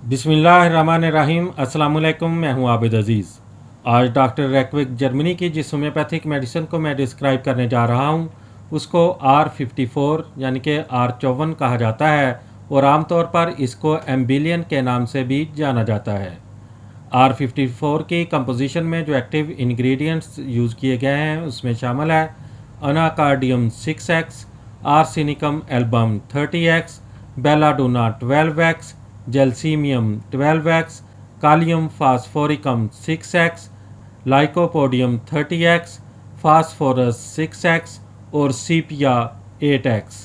बिस्मिल्लाहिर्रहमानिर्रहीम। अस्सलाम वालेकुम। मैं हूं आबिद अज़ीज़। आज डॉक्टर रैकविक जर्मनी की जिस होम्योपैथिक मेडिसिन को मैं डिस्क्राइब करने जा रहा हूं उसको R54 यानी कि R54 कहा जाता है और आमतौर पर इसको एम्बिलियन के नाम से भी जाना जाता है। R54 की कंपोजिशन में जो एक्टिव इंग्रेडिएंट्स यूज़ किए गए हैं उसमें शामिल है अनाकार्डियम 6x, arsenicum album 30x, belladonna 12x, gelsemium 12x, कालियम फास्फोरिकम 6x, lycopodium 30x, phosphorus 6x और सीपिया 8x।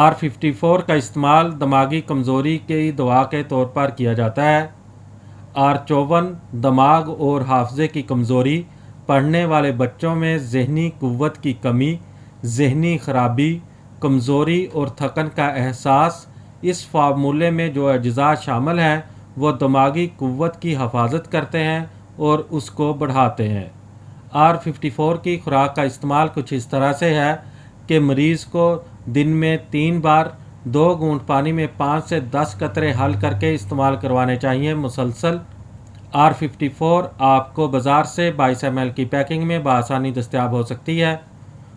R54 का इस्तेमाल दिमागी कमज़ोरी की दवा के तौर पर किया जाता है। R54 दिमाग और हाफजे की कमज़ोरी, पढ़ने वाले बच्चों में जहनी कुव्वत की कमी, जहनी खराबी, कमज़ोरी और थकन का एहसास, इस फार्मूले में जो अज्जा शामिल हैं वो दिमागी कुव्वत की हफाजत करते हैं और उसको बढ़ाते हैं। R54 की खुराक का इस्तेमाल कुछ इस तरह से है कि मरीज़ को दिन में 3 बार 2 घूंट पानी में 5 से 10 कतरे हल करके इस्तेमाल करवाने चाहिए मुसलसल। R54 आपको बाज़ार से 22 ml की पैकिंग में बआसानी दस्तयाब हो सकती है।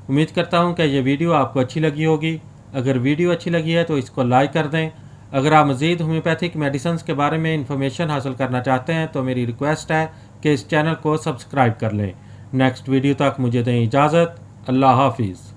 उम्मीद करता हूँ कि ये वीडियो आपको अच्छी लगी होगी। अगर वीडियो अच्छी लगी है तो इसको लाइक कर दें। अगर आप मज़ीद होम्योपैथिक मेडिसिन के बारे में इंफॉर्मेशन हासिल करना चाहते हैं तो मेरी रिक्वेस्ट है कि इस चैनल को सब्सक्राइब कर लें। नेक्स्ट वीडियो तक मुझे दें इजाज़त। अल्लाह हाफिज़।